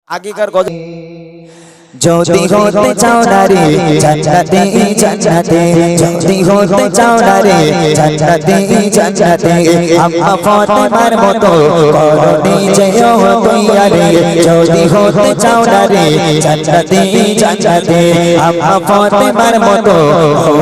আগেকার গজল যদি হতে চাও না রে জান্নাতে জান্নাতে যদি হতে চাও না রে জান্নাতে জান্নাতে আম্মা ফাতেমার মতো করো নিজেও তৈয়ারে যদি হতে চাও না রে জান্নাতে জান্নাতে আম্মা ফাতেমার মতো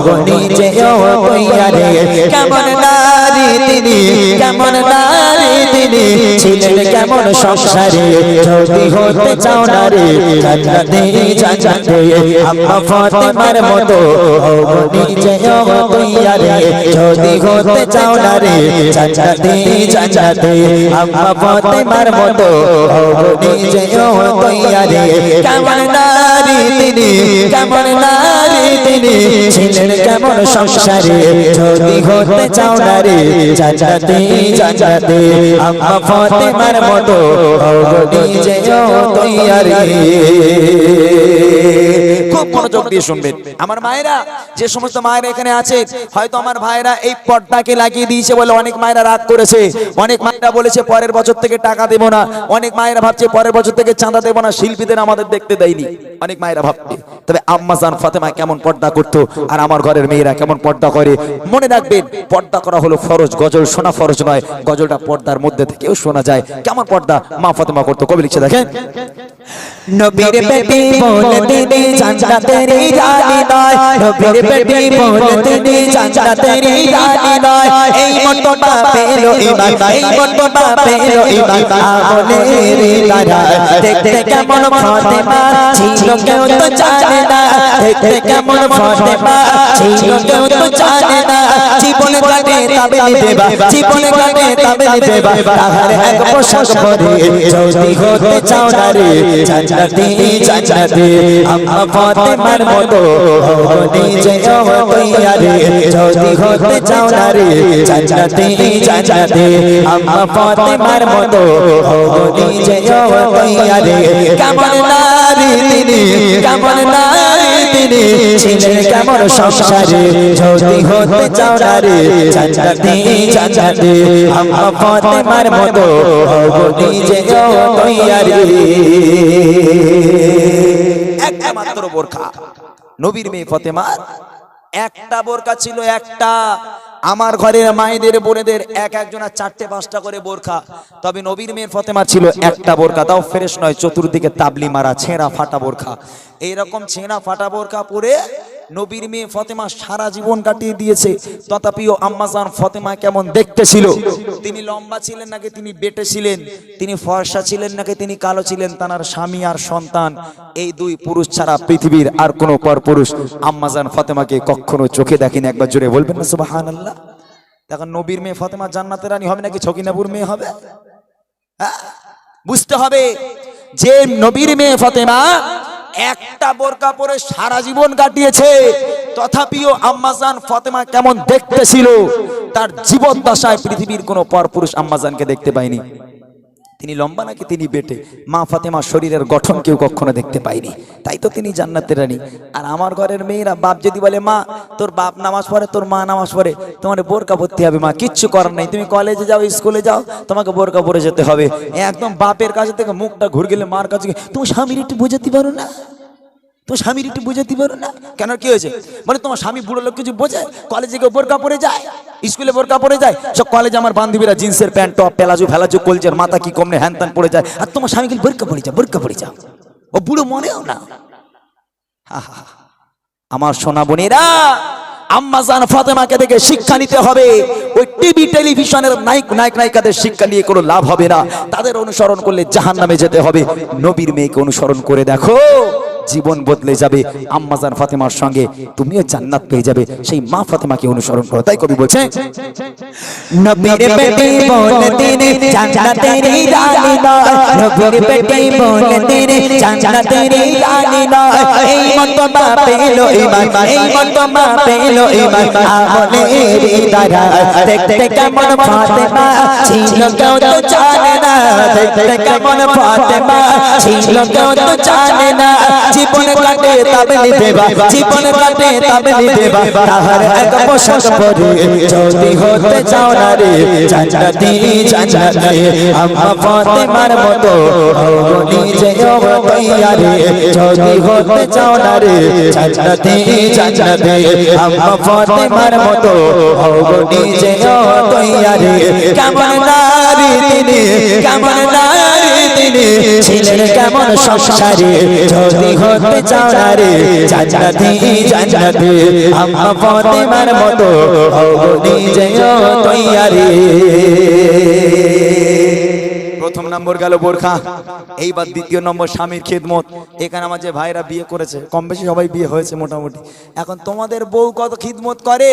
করো নিজেও তৈয়ারে কেমন নারী তিনি কেমন নারী তিনি ছিলেন কেমন সংসারে যদি হতে চাও না রে জান্নাতে জান্নাতে আম্মা ফাতেমার মতো হও নিজেও তৈয়ারে যদি হতে চাও না রে জান্নাতে জান্নাতে আম্মা ফাতেমার মতো হও নিজেও তৈয়ারে কেমন নারী তিনি কেমন নারী তিনি ছিলেন কেমন সংসারে যদি হতে চাও না রে জান্নাতে জান্নাতে আম্মা ফাতেমার মতো হও নিজেও তৈয়ারে। খুব মনোযোগ দিয়ে শুনবেন আমার মায়েরা, যে সমস্ত মায়েরা এখানে আছে হয়তো আমার ভাইরা এই পর্দাকে লাগিয়ে দিয়েছে বলে অনেক মায়েরা রাগ করেছে, অনেক মায়েরা বলেছে পরের বছর থেকে টাকা দেব না, অনেক মায়েরা ভাবছে পরের বছর থেকে চাঁদা দেব না, শিল্পীদের আমাদের দেখতে দেয়নি, অনেক মায়েরা ভাবছে। তবে আম্মা জান ফাতেমা কেমন পর্দা করতো আর আমার ঘরের মেয়েরা কেমন পর্দা করে মনে রাখবেন, পর্দা করা হলো ফরজ, গজল শোনা ফরজ নয়, গজলটা পর্দার মধ্যে থেকেও শোনা যায়। কেমন পর্দা মা ফাতেমা করতো, কবি লিখছে দেখেন। নবীর বেটি বলে দিদি জান্নাতের রানী নয়, নবীর বেটি বলে দিদি জান্নাতের রানী নয়, এই মর্তবা পেলো ইমান, এই মর্তবা পেলো ইমান আমলের দ্বারা। দেখতে কেমন ফাতেমা ছিল কেউ তো জানে না, দেখতে কেমন ফাতেমা ছিল কেউ তো জানে না, জীবন কাটে তাবেলি দেবা, জীবন কাটে তাবেলি দেবা, তাহার এক পোশাক পরে যদি হতে চাও না রে জান্নাতে জান্নাতে আম্মা ফাতেমার মতো হও নিজেও তৈয়ারে যদি হতে চাও না রে জান্নাতে জান্নাতে আম্মা ফাতেমার মতো হও নিজেও তৈয়ারে। কেমন নারী তিনি কেমন নারী তিনি ছিলেন কেমন সংসারে যদি হতে চাও না রে জান্নাতে জান্নাতে আম্মা ফাতেমার মতো হও নিজেও তৈয়ারে। একটা মাত্র বোরকা নবীর মেয়ে ফাতেমার একটা বোরকা ছিল, একটা। আমার ঘরের মায়েদের বোনেদের এক একজনের 4টে 5টা করে বোরকা, তবে নবীর মেয়ের ফাতেমা ছিল একটা বোরকা, তাও ফ্রেশ নয়, চতুর্দিকে তাবলি মারা ছেঁড়া ফাটা বোরকা। এইরকম ছেঁড়া ফাটা বোরকা পরে নবীর মেয়ে ফাতেমা সারা জীবন কাটিয়ে দিয়েছে। তথাপিও আম্মা জান ফাতেমা কেমন দেখতে ছিল, তিনি লম্বা ছিলেন নাকি তিনি বেটে ছিলেন, তিনি ফর্সা ছিলেন নাকি তিনি কালো ছিলেন, তার স্বামী আর সন্তান এই দুই পুরুষ ছাড়া পৃথিবীর আর কোনো পর পুরুষ আম্মা জান ফাতেমাকে কখনো চোখে দেখেনি। একবার জোরে বলবেন না সুবহানাল্লাহ। দেখেন নবীর মেয়ে ফাতেমা জান্নাতের রানী হবে নাকি ছকিনাপুর মেয়ে হবে? বুঝতে হবে যে নবীর মেয়ে ফাতেমা একটা বোরকা পরে সারা জীবন কাটিয়েছে, তথাপিও আম্মা জান ফাতেমা কেমন দেখতে ছিল তার জীবন দশায় পৃথিবীর কোনো পরপুরুষ আম্মা জানকে দেখতে পায়নি। তিনি লম্বা নাকি তিনি বেটে, মা ফাতেমার শরীরের গঠন কেউ কখনো দেখতে পায়নি, তাই তো তিনি জান্নাতের রানী। আর আমার ঘরের মেয়েরা বাপ যদি বলে মা তোর বাপ নামাজ পড়ে তোর মা নামাজ পড়ে তোমার বোরকা পরতে হবে, মা কিচ্ছু করার নাই, তুমি কলেজে যাও স্কুলে যাও তোমাকে বোরকা পরে যেতে হবে। একদম বাপের কাছে থেকে মুখটা ঘুরে গেলে মার কাছে তোমার স্বামীর একটু বোঝাতে পারো না, তোমার স্বামীর একটু বোঝাতে পারো না, কেন কি হয়েছে মানে তোমার স্বামী বুড়ো লোক কিছু বোঝে? কলেজে কেউ বোরকা পরে যায়, স্কুলে বোরকা পরে যায়, সব কলেজে আমার বান্ধবীরা জিন্সের প্যান্ট টপ পেলাজো ফেলাজো কলজের মাথা কি কমনে হ্যান ত্যান পরে যায়, আর তোমার স্বামী কিন্তু বোরকা পরে যায়, বোরকা পরে যাও, ও বুড়ো মনেও না। আমার সোনা বোনেরা, আম্মা জান ফাতেমাকে দেখে শিক্ষা নিতে হবে। ওই টিভি টেলিভিশনের নায়িকাদের শিক্ষা নিয়ে কোনো লাভ হবে না, তাদের অনুসরণ করলে জাহান্নামে যেতে হবে। নবীর মেয়েকে অনুসরণ করে দেখো, জীবন বদলে যাবে। আম্মা জান ফাতেমার সঙ্গে তুমিও জান্নাত পেয়ে যাবে। সেই মা ফাতেমাকে অনুসরণ করো। তাই কবি বলছে নবীর বেটি বলে দিদি জান্নাতের রানী নয়, নবীর বেটি বলে দিদি জান্নাতের রানী নয়, এই মর্তবা পেলো ইমান, এই মর্তবা পেলো ইমান আমলের দ্বারা। দেখতে কেমন ফাতেমা ছিল কেউ তো জানে না, দেখতে কেমন ফাতেমা ছিল কেউ তো জানে না, জীবন কাটে তাবলি দেবা জীবন কাটে তাবলি দেবা তাহার এক পোশাক পরে যদি হতে চাও না রে জান্নাতি জান্নাতি আম্মা ফাতেমার মতো হও নিজে তৈয়ারে যদি হতে চাও না রে জান্নাতি জান্নাতি আম্মা ফাতেমার মতো হও নিজে তৈয়ারে কেমন নারী তিনি কেমন নারী তিনি ছিলেন কেমন সংসারে যদি হতে চাও না রে জান্নাতি জান্নাতি আম্মা ফাতেমার মতো হও নিজে তৈয়ারে। প্রথম নম্বর গেল বোরখা, এইবার দ্বিতীয় নম্বর স্বামীর খিদমত। এখানে আমার যে ভাইরা বিয়ে করেছে কম বেশি সবাই বিয়ে হয়েছে মোটামুটি, এখন তোমাদের বউ কত খিদমত করে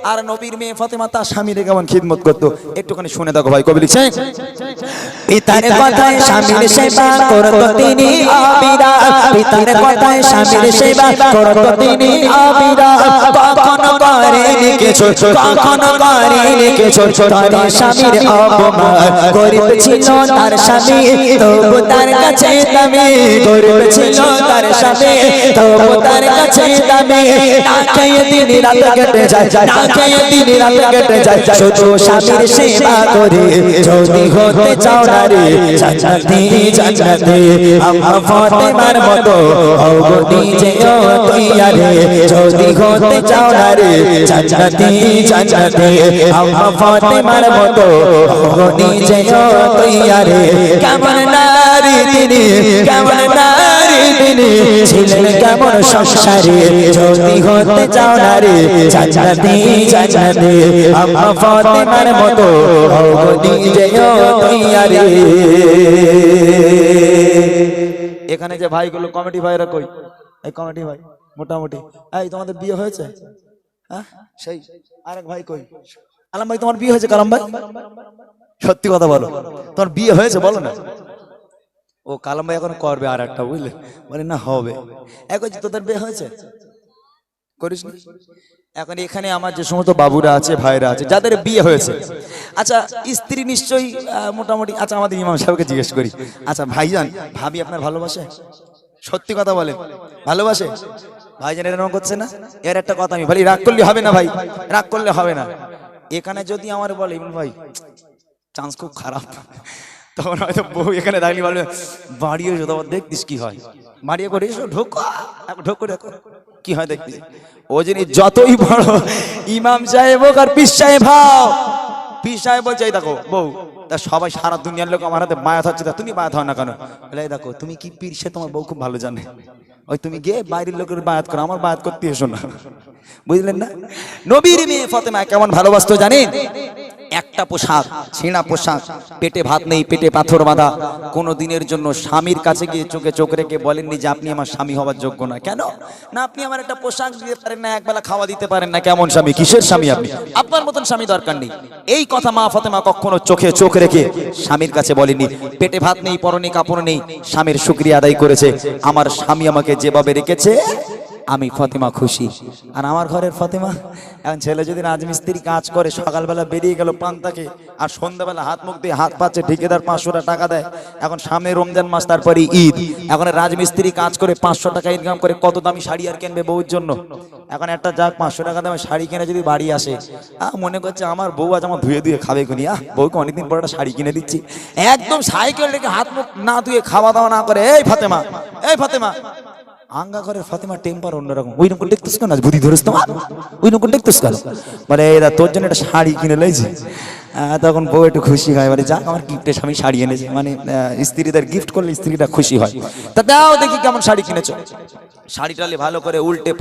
আর নবীর মেয়ে ফাতেমা তার স্বামীর কেমন খিদমত করতো একটুখানি শুনে দেখো ভাই। কবি লিখছেন পিতার কথায় স্বামীর সেবা করতো তিনি আবিরা, পিতার কথায় স্বামীর সেবা করতো তিনি আবিরা, কখনো করেনি কিছু কখনো করেনি কিছু তার স্বামীর অপমান, গরিব ছিল তার স্বামী তবু তার কাছে দামি, গরিব ছিল তার স্বামী তবু তার কাছে দামি, না খেয়ে দিন রাত কেটে যায় না খেয়ে দিন রাত কেটে যায় শুধু স্বামীর সেবা করে যদি হতে চাও না রে জান্নাতি জান্নাতি আম্মা ফাতেমার মতো হও নিজে তৈয়ারে যদি হতে চাও না রে জান্নাতি জান্নাতি আম্মা ফাতেমার মতো হও নিজে তৈয়ারে। কেমন নারী তিনি কেমন নারী তিনি ছিলেন কেমন সংসারে যদি হতে চাও না রে জান্নাতি জান্নাতি আম্মা ফাতেমার মতো হও নিজে তৈয়ারে। এখানে যে ভাইগুলো কমিটি ভাইরা কই, এই কমিটি ভাই মোটামুটি এই তোমাদের বিয়ে হয়েছে? হ্যাঁ সেই আরেক ভাই কই? আলম ভাই তোমার বিয়ে হয়েছে? কালাম ভাই সত্যি কথা বলো, তোমার বিয়ে হয়েছে বলো না। ও কালাম ভাই এখন করবে আর একটা, বুঝলে, বলে না হবে। এখন তোদের বিয়ে হয়েছে করিস না? এখন এখানে আমার যে সমস্ত বাবুরা আছে ভাইরা আছে যাদের বিয়ে হয়েছে, আচ্ছা স্ত্রী নিশ্চয়ই মোটামুটি, আচ্ছা আমাদের ইমাম সাহেবকে জিজ্ঞেস করি, আচ্ছা ভাইজান ভাবি আপনার ভালোবাসে? সত্যি কথা বলেন ভালোবাসে? ভাইজান এরকম করছে না? এর একটা কথা আমি বলি, রাগ করলে হবে না ভাই, রাগ করলে হবে না। এখানে যদি আমার বলে ইমন ভাই চান্স খুব খারাপ, তখন হয়তো বউ এখানে দাঁড়িয়ে বলবে বাড়িয়ে তোমার দেখতিস কি হয়, বাড়িয়ে করে এসো ঢোক ঢোক করে কি হয় দেখতিস। ও জিনিস যতই বড় ইমাম সাহেব হোক আর পীর সাহেব ভাও, পীর সাহেব বলছে এই দেখো বউ, তা সবাই সারা দুনিয়ার লোক আমার হাতে বায়াত হচ্ছে, তা তুমি বায়াত হও না কেন? এই দেখো তুমি কি পীর, সে তোমার বউ খুব ভালো জানে, ওই তুমি গিয়ে বাইরের লোকের বায়াত করো, আমার বায়াত করতে এসো না। বুঝলেন না? নবীর মেয়ে ফাতেমা কেমন ভালোবাসতো জানেন? একটা পোশাক, ছেঁড়া পোশাক, পেটে ভাত নেই, পেটে পাথর বাঁধা, কোনো দিনের জন্য স্বামীর কাছে গিয়ে চোখে চোখ রেখে বলেননি যে আপনি আমার স্বামী হওয়ার যোগ্য না। কেন না? আপনি আমার একটা পোশাক দিতে পারেন না, একবেলা খাওয়া দিতে পারেন না, কেমন স্বামী? কিসের স্বামী আপনি? আপনার মতন স্বামী দরকার নেই। এই কথা মা ফাতেমা কখনো চোখে চোখ রেখে স্বামীর কাছে বলেনি। পেটে ভাত নেই, পরনে কাপড় নেই, স্বামীর শুকরিয়া আদায় করেছে, আমার স্বামী আমাকে যেভাবে রেখেছে আমি ফাতেমা খুশি। আর আমার ঘরের ফাতেমা, এখন ছেলে যদি রাজমিস্ত্রি কাজ করে সকালবেলা বেরিয়ে গেল পান্তাকে, আর সন্ধ্যাবেলা হাত মুখ দিয়ে হাত পাচ্ছে ঠিকাদার 500 টাকা দেয়, এখন সামনে রমজান মাস তারপরে ঈদ, এখন রাজমিস্ত্রি কাজ করে 500 টাকা ইনকাম করে কত দামি শাড়ি আর কিনবে বউর জন্য। এখন একটা যাক 500 টাকা দামে শাড়ি কিনে যদি বাড়ি আসে, মনে করছে আমার বউ আজ আমার ধুয়ে ধুয়ে খাবে কোনি, বউকে অনেকদিন পর একটা শাড়ি কিনে দিচ্ছি, একদম সাইকেল রেখে হাত মুখ না ধুয়ে খাওয়া দাওয়া না করে এই ফাতেমা এই ফাতেমা। আঙ্গা ঘরের ফাতেমা টেম্পার অন্যরকম। ওই রকম দেখতেছ কেন? বুদ্ধি ধরেছ তোমার? ওই রকম দেখতেছ কেন? মানে এরা তোর জন্য একটা শাড়ি কিনে লেছে, তখন বউ একটু খুশি হয়, মানে যাক আমার গিফটে স্বামী শাড়ি এনেছে, মানে স্ত্রীদের গিফট করলে স্ত্রীটা খুশি হয়। তা দাও দেখি কেমন শাড়ি কিনেছো। শাড়িটালে ভালো করে উল্টে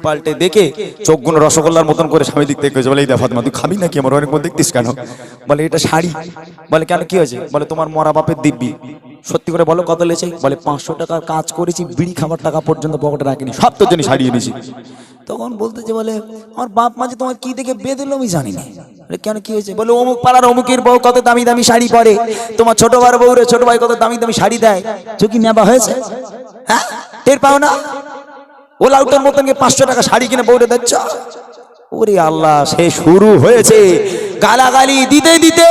পাল্টে দেখে চোখগুলো রসগোল্লার মতন করে স্বামী দিক থেকে বলে এই দেখো ফাতেমা তুই খাবি নাকি? আমার অনেক দেখতিস কেন? বলে এটা শাড়ি। বলে কেন কি হয়েছে? বলে তোমার মরা বাপের দিব্যি। সত্যি করে বলো কত লেছে? বলে 500 টাকার কাজ করেছি, বিড়ি খাবার টাকা পর্যন্ত পকেটে রাখিনি, সব তোর জন্য শাড়ি এনেছি। তখন বলতেছে বলে আমার বাপ মা যে তোমার কি দেখে বেঁধে দিল আমি জানি না। কেন কি হয়েছে? বলে অমুক পাড়ার অমুকের বউ কত দামি দামি শাড়ি পরে, তোমার ছোট ভাইয়ের বউ রে ছোট ভাই কত দামি দামি শাড়ি দেয়, তো কি নেবা হয়েছে? হ্যাঁ টের পাও না? ওলা উঠার মতন 500 টাকা শাড়ি কিনে বউরে দিচ্ছ। ওরে আল্লাহ, সে শুরু হয়েছে গালাগালি দিতে দিতে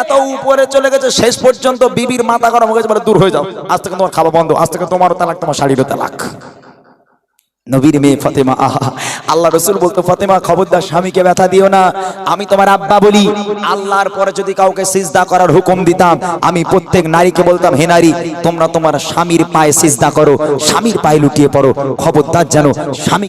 এত উপরে চলে গেছে, শেষ পর্যন্ত বিবির মাথা গরম হয়ে গেছে, বলে দূর হয়ে যাও, আজ থেকে তোমার খাওয়া বন্ধ, আজ থেকে তোমারও তালাক, তোমার শাড়িরও তালাক। নবীর মেয়ে ফাতেমা, আহা, আল্লাহ রসুল বলতো, ফাতেমা খবরদার স্বামীকে ব্যথা দিও না, আমি তোমার আব্বা বলি। আল্লাহর পরে যদি কাউকে সিজদা করার হুকুম দিতাম, আমি প্রত্যেক নারীকে বলতাম, হে নারী, তোমরা তোমার স্বামীর পায়ে সিজদা করো, স্বামীর পায়ে লুটিয়ে পড়ো, খবরদার যেন স্বামী